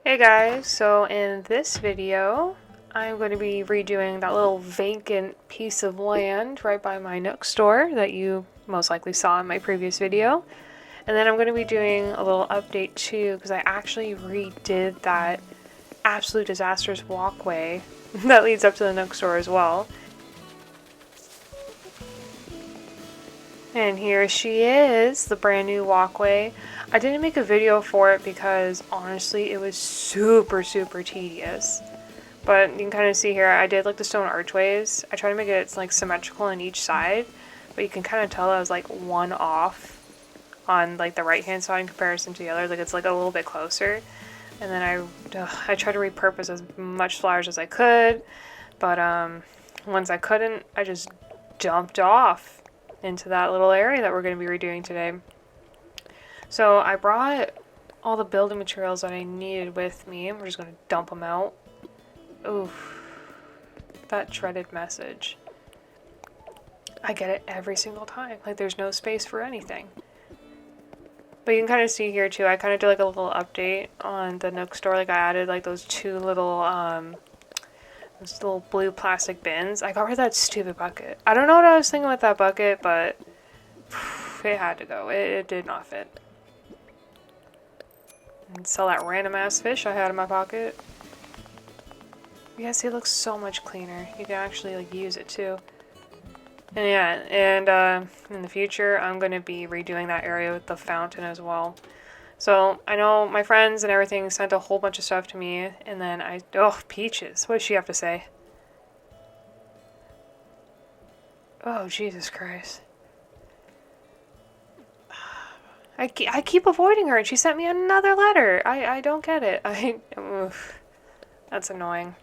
Hey guys, so in this video, I'm going to be redoing that little vacant piece of land right by my Nook store that you most likely saw in my previous video. And then I'm going to be doing a little update too, because I actually redid that absolute disastrous walkway that leads up to the Nook store as well. And here she is, the brand new walkway. I didn't make a video for it because honestly it was super tedious. But you can kind of see here, I did like the stone archways. I tried to make it like symmetrical on each side, but you can kind of tell I was like one off on like the right hand side in comparison to the other. Like it's like a little bit closer. And then I tried to repurpose as much flowers as I could, but once I couldn't, I just dumped off into that little area that we're going to be redoing today. So I brought all the building materials that I needed with me. We're just going to dump them out. Oof. That dreaded message. I get it every single time. Like there's no space for anything. But you can kind of see here too, I kind of did like a little update on the Nook store. Like I added like those two little blue plastic bins. I got rid of that stupid bucket. I don't know what I was thinking with that bucket, but it had to go. It did not fit. And sell that random ass fish I had in my pocket. Yeah, see, it looks so much cleaner. You can actually like use it too. And yeah, and in the future, I'm going to be redoing that area with the fountain as well. So I know my friends and everything sent a whole bunch of stuff to me, and then oh, Peaches, what does she have to say? Oh, Jesus Christ. I keep avoiding her, and she sent me another letter. I don't get it. Oof, that's annoying.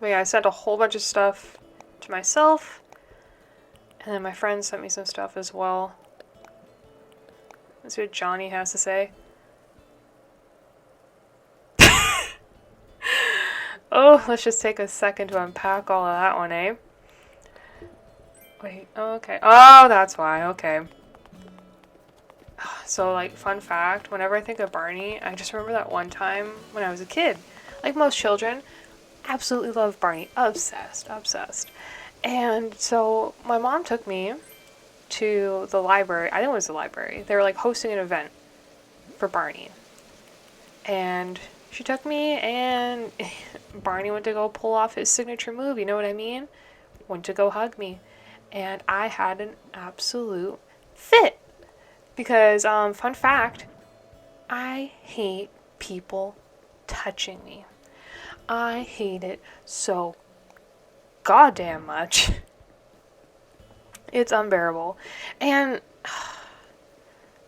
But yeah, I sent a whole bunch of stuff to myself, and then my friends sent me some stuff as well. Let's see what Johnny has to say. Oh, let's just take a second to unpack all of that one, eh? Wait, oh, okay. Oh, that's why, okay. So, like, fun fact, whenever I think of Barney, I just remember that one time when I was a kid. Like most children, absolutely love Barney. Obsessed. And so, my mom took me to the library. I think it was the library. They were, like, hosting an event for Barney. And she took me, and Barney went to go pull off his signature move, you know what I mean? Went to go hug me. And I had an absolute fit. Because, fun fact, I hate people touching me. I hate it so goddamn much. It's unbearable. And,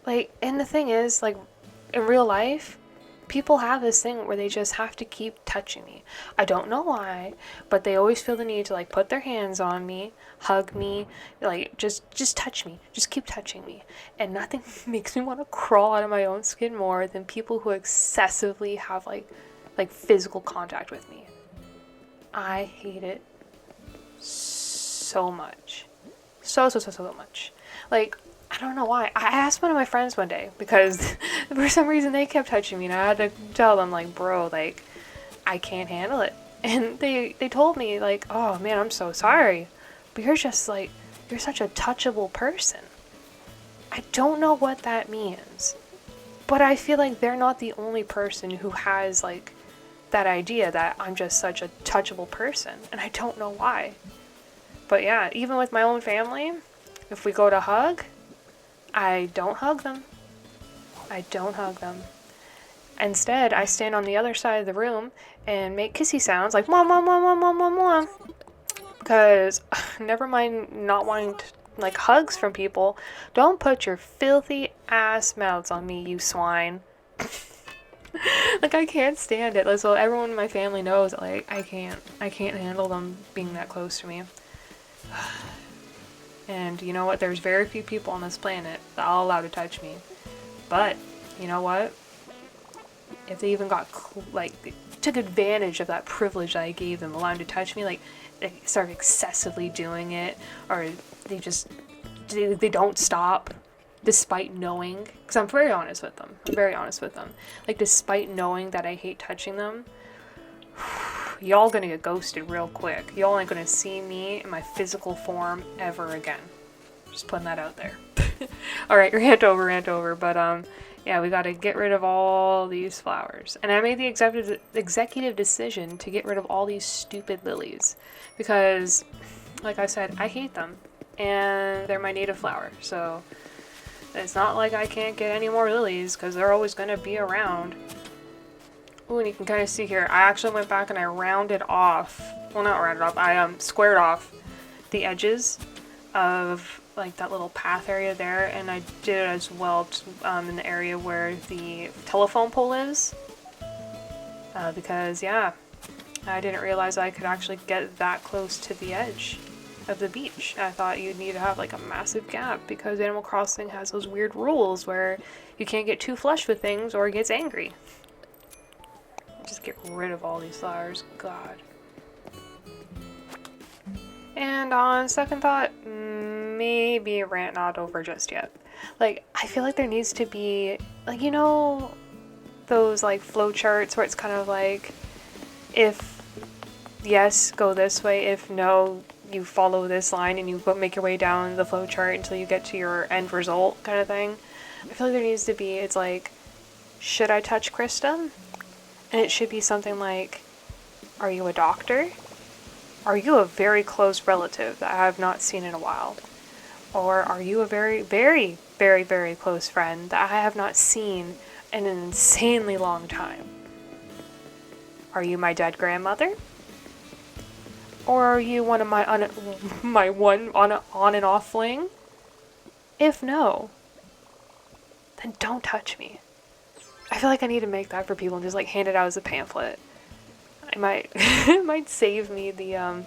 like, and the thing is, like, in real life, people have this thing where they just have to keep touching me. I don't know why, but they always feel the need to, like, put their hands on me, hug me, like, just touch me. Just keep touching me. And nothing makes me want to crawl out of my own skin more than people who excessively have, like physical contact with me. I hate it so much. So much. Like, I don't know why. I asked one of my friends one day because for some reason they kept touching me, and I had to tell them, like, bro, like, I can't handle it. And they told me, like, oh man, I'm so sorry, but you're just like, you're such a touchable person. I don't know what that means, but I feel like they're not the only person who has, like, that idea that I'm just such a touchable person, and I don't know why. But yeah, even with my own family, if we go to hug, I don't hug them. Instead, I stand on the other side of the room and make kissy sounds like mwah, mwah, mwah, mwah, mwah, mwah, mwah. Because, never mind not wanting to, like, hugs from people, don't put your filthy ass mouths on me, you swine. Like, I can't stand it. Like, so everyone in my family knows, like, I can't handle them being that close to me. And you know what? There's very few people on this planet that are allowed to touch me. But, you know what? If they even got, took advantage of that privilege that I gave them, allowing to touch me, like, they start excessively doing it, or they don't stop, despite knowing, because I'm very honest with them. I'm very honest with them. Like, despite knowing that I hate touching them, y'all gonna get ghosted real quick. Y'all ain't gonna see me in my physical form ever again. Just putting that out there. Alright, rant over. But, yeah, we gotta get rid of all these flowers. And I made the executive decision to get rid of all these stupid lilies. Because, like I said, I hate them. And they're my native flower. So, it's not like I can't get any more lilies, because they're always gonna be around. Ooh, and you can kind of see here, I actually went back and I rounded off, well, not rounded off, I squared off the edges of like that little path area there, and I did it as well in the area where the telephone pole is, because yeah, I didn't realize I could actually get that close to the edge of the beach. I thought you'd need to have like a massive gap, because Animal Crossing has those weird rules where you can't get too flush with things or it gets angry. Just get rid of all these flowers. God. And on second thought, maybe rant not over just yet. Like, I feel like there needs to be, like, you know, those like flow charts where it's kind of like, if yes, go this way, if no, you follow this line and you make your way down the flow chart until you get to your end result kind of thing. I feel like there needs to be, it's like, should I touch Krista? And it should be something like, are you a doctor? Are you a very close relative that I have not seen in a while? Or are you a very, very, very, very close friend that I have not seen in an insanely long time? Are you my dead grandmother? Or are you one of my on and off fling? If no, then don't touch me. I feel like I need to make that for people and just like hand it out as a pamphlet. I might it might save me the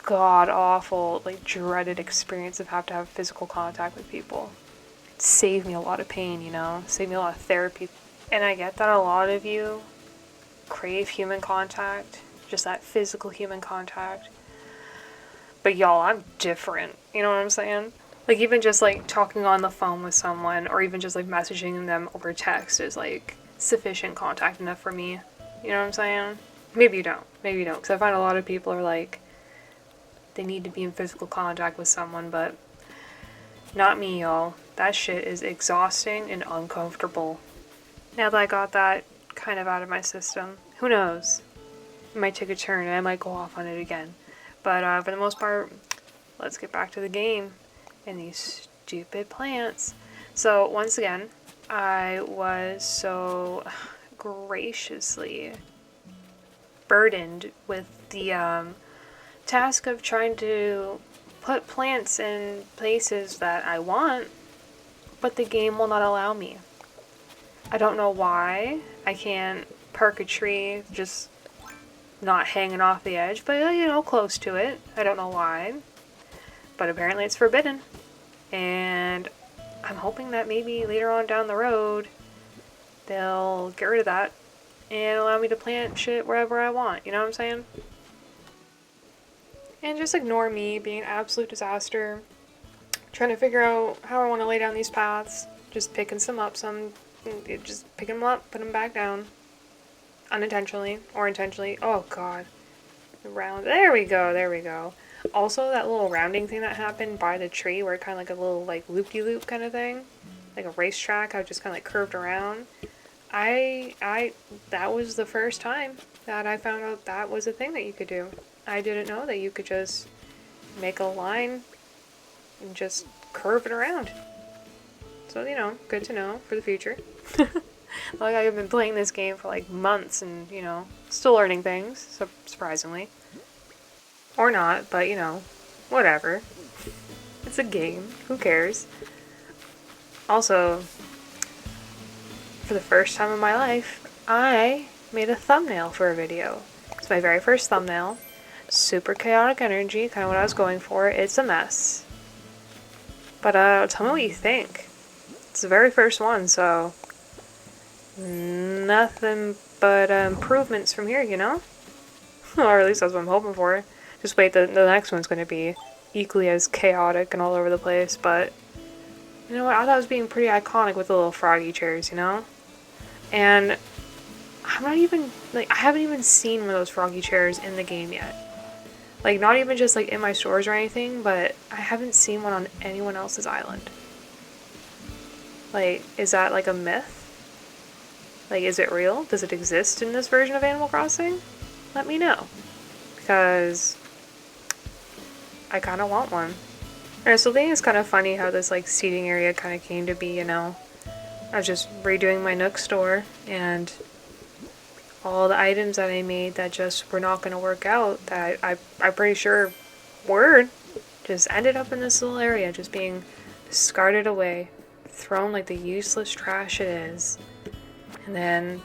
god awful, like dreaded experience of have to have physical contact with people. It'd save me a lot of pain, you know? Save me a lot of therapy. And I get that a lot of you crave human contact, just that physical human contact. But y'all, I'm different. You know what I'm saying? Like, even just, like, talking on the phone with someone, or even just, like, messaging them over text is, like, sufficient contact enough for me. You know what I'm saying? Maybe you don't. Maybe you don't. Because I find a lot of people are, like, they need to be in physical contact with someone, but not me, y'all. That shit is exhausting and uncomfortable. Now that I got that kind of out of my system, who knows? It might take a turn, and I might go off on it again. But, for the most part, let's get back to the game. And these stupid plants. So once again, I was so graciously burdened with the task of trying to put plants in places that I want, but the game will not allow me. I don't know why. I can't park a tree just not hanging off the edge, but you know, close to it. I don't know why. But apparently it's forbidden. And I'm hoping that maybe later on down the road, they'll get rid of that and allow me to plant shit wherever I want. You know what I'm saying? And just ignore me being an absolute disaster. Trying to figure out how I want to lay down these paths. Just picking some up, just picking them up, put them back down. Unintentionally or intentionally. Oh god. Round. There we go. Also, that little rounding thing that happened by the tree, where it kind of like a little like loop-de-loop kind of thing, like a racetrack, how it just kind of like curved around. That was the first time that I found out that was a thing that you could do. I didn't know that you could just make a line and just curve it around. So, you know, good to know for the future. Like, I've been playing this game for like months and, you know, still learning things, so surprisingly. Or not, but you know, whatever. It's a game. Who cares? Also, for the first time in my life, I made a thumbnail for a video. It's my very first thumbnail. Super chaotic energy, kind of what I was going for. It's a mess. But tell me what you think. It's the very first one, so nothing but improvements from here, you know? Or at least that's what I'm hoping for. Just wait, the next one's going to be equally as chaotic and all over the place, but You know what? I thought it was being pretty iconic with the little froggy chairs, you know? And I'm not even, like, I haven't even seen one of those froggy chairs in the game yet. Like, not even just, like, in my stores or anything, but I haven't seen one on anyone else's island. Like, is that, like, a myth? Like, is it real? Does it exist in this version of Animal Crossing? Let me know. Because I kind of want one. And I still think it's kind of funny how this, like, seating area kind of came to be, you know? I was just redoing my Nook store, and all the items that I made that just were not going to work out, that I'm pretty sure were, just ended up in this little area, just being discarded away, thrown like the useless trash it is. And then,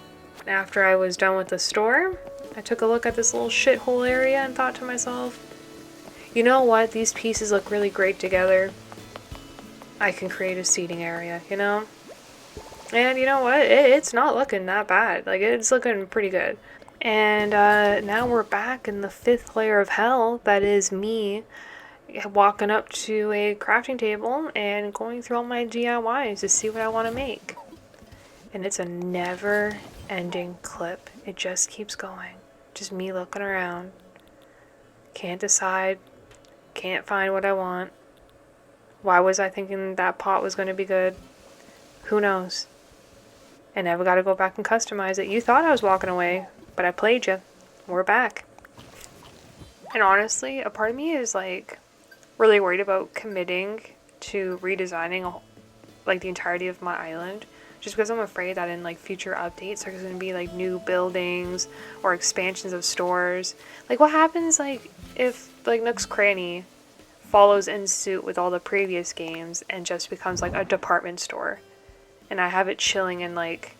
after I was done with the store, I took a look at this little shithole area and thought to myself, you know what, these pieces look really great together. I can create a seating area, you know? And you know what, it's not looking that bad. Like, it's looking pretty good. And now we're back in the 5th layer of hell. That is me walking up to a crafting table and going through all my DIYs to see what I want to make. And it's a never-ending clip. It just keeps going. Just me looking around. Can't decide. Can't find what I want. Why was I thinking that pot was going to be good? Who knows? I never got to go back and customize it. You thought I was walking away, but I played you. We're back. And honestly, a part of me is like really worried about committing to redesigning like the entirety of my island, just because I'm afraid that in like future updates there's going to be like new buildings or expansions of stores. Like, what happens like if like Nook's Cranny follows in suit with all the previous games and just becomes like a department store, and I have it chilling in like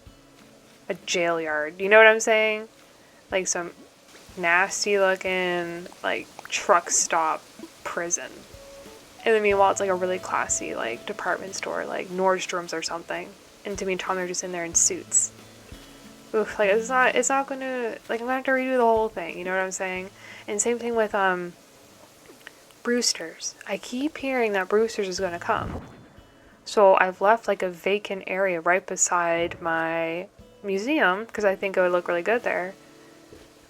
a jail yard? You know what I'm saying? Like some nasty looking like truck stop prison. And then meanwhile it's like a really classy like department store, like Nordstrom's or something. And Timmy and Tommy are just in there in suits. Oof, like it's not gonna, like, I'm gonna have to redo the whole thing, you know what I'm saying? And same thing with Brewster's. I keep hearing that Brewster's is gonna come. So I've left like a vacant area right beside my museum because I think it would look really good there.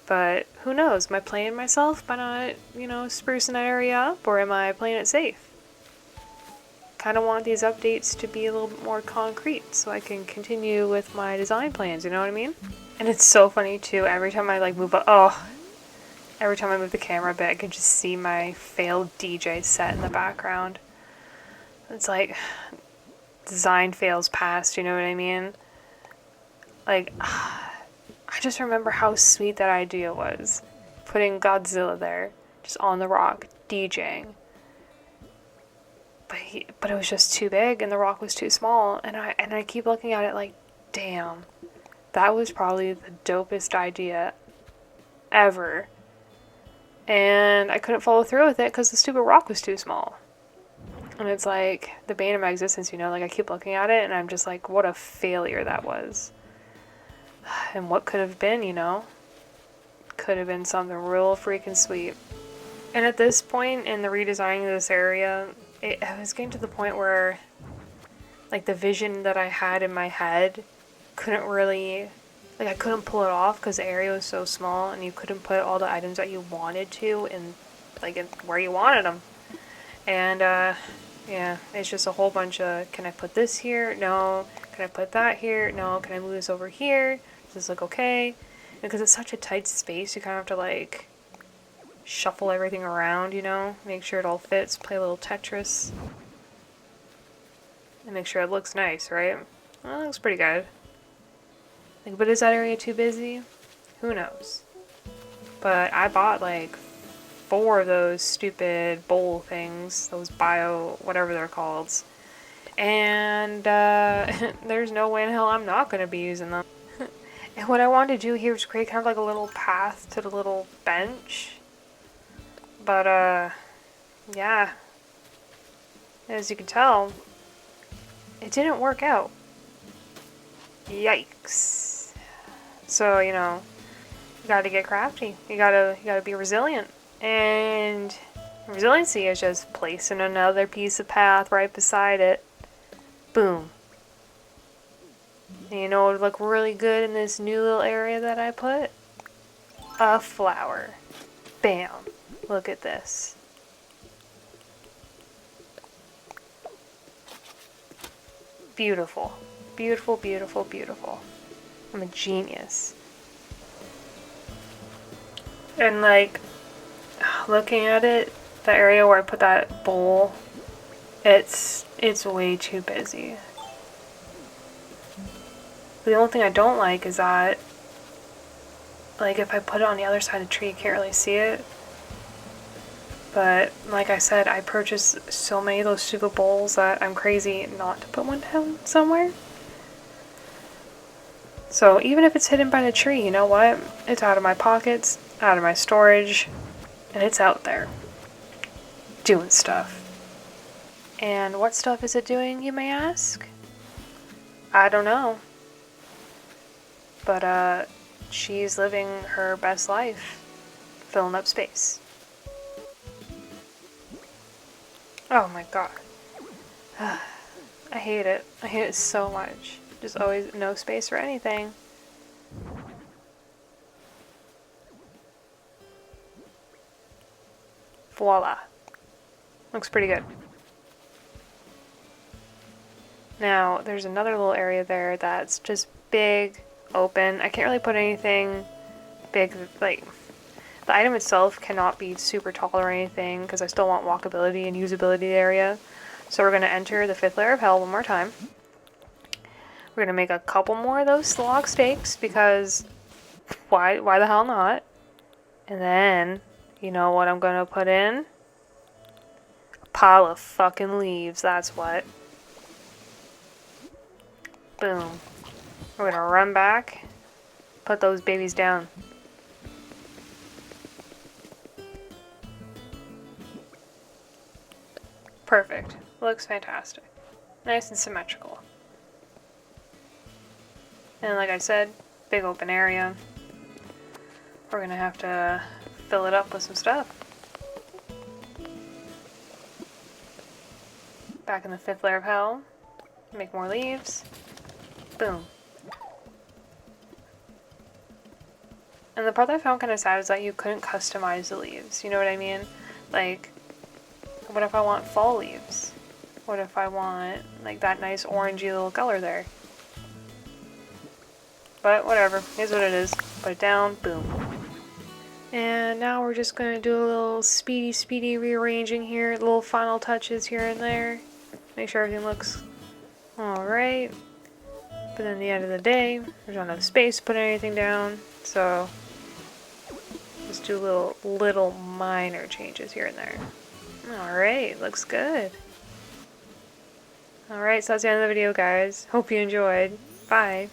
But who knows? Am I playing myself by not, you know, sprucing that area up, or am I playing it safe? Kind of want these updates to be a little bit more concrete so I can continue with my design plans, you know what I mean? And it's so funny too, every time I like move every time I move the camera a bit, I can just see my failed DJ set in the background. It's like design fails past, you know what I mean? Like, I just remember how sweet that idea was. Putting Godzilla there, just on the rock, DJing. But it was just too big and the rock was too small, and I keep looking at it like, damn, that was probably the dopest idea ever. And I couldn't follow through with it because the stupid rock was too small. And it's like the bane of my existence, you know, like I keep looking at it and I'm just like, what a failure that was. And what could have been, you know? Could have been something real freaking sweet. And at this point in the redesigning of this area, I was getting to the point where like the vision that I had in my head couldn't really, like I couldn't pull it off because the area was so small and you couldn't put all the items that you wanted to in like in where you wanted them. And yeah, it's just a whole bunch of, can I put this here? No. Can I put that here? No. Can I move this over here? Does this look okay? And because it's such a tight space, you kind of have to like shuffle everything around, you know? Make sure it all fits, play a little Tetris. And make sure it looks nice, right? Well, it looks pretty good. Like, but is that area too busy? Who knows? But I bought like 4 of those stupid bowl things, those bio, whatever they're called. And there's no way in hell I'm not going to be using them. And what I wanted to do here was create kind of like a little path to the little bench. But, yeah. As you can tell, it didn't work out. Yikes. So, you know, you gotta get crafty. You gotta be resilient. And resiliency is just placing another piece of path right beside it. Boom. And you know what would look really good in this new little area that I put? A flower. Bam. Look at this. Beautiful. Beautiful, beautiful, beautiful. I'm a genius. And like, looking at it, the area where I put that bowl, it's way too busy. The only thing I don't like is that, like, if I put it on the other side of the tree, you can't really see it. But like I said, I purchased so many of those stupid bowls that I'm crazy not to put one down somewhere. So even if it's hidden by the tree, you know what? It's out of my pockets, out of my storage, and it's out there. Doing stuff. And what stuff is it doing, you may ask? I don't know. But, she's living her best life. Filling up space. Oh my god. I hate it. I hate it so much. Just always no space for anything. Voila. Looks pretty good. Now, there's another little area there that's just big, open. I can't really put anything big, like, the item itself cannot be super tall or anything because I still want walkability and usability area. So we're going to enter the 5th layer of hell one more time. We're going to make a couple more of those log stakes because why the hell not? And then, you know what I'm going to put in? A pile of fucking leaves, that's what. Boom. We're going to run back, put those babies down. Perfect. Looks fantastic. Nice and symmetrical. And like I said, big open area. We're gonna have to fill it up with some stuff. Back in the 5th layer of hell. Make more leaves. Boom. And the part that I found kind of sad is that you couldn't customize the leaves. You know what I mean? Like, what if I want fall leaves? What if I want, like, that nice orangey little color there? But whatever, here's what it is. Put it down, boom. And now we're just gonna do a little speedy rearranging here, little final touches here and there. Make sure everything looks alright. But then at the end of the day, there's not enough space to put anything down, so just do little minor changes here and there. Alright, looks good. Alright, so that's the end of the video, guys. Hope you enjoyed. Bye.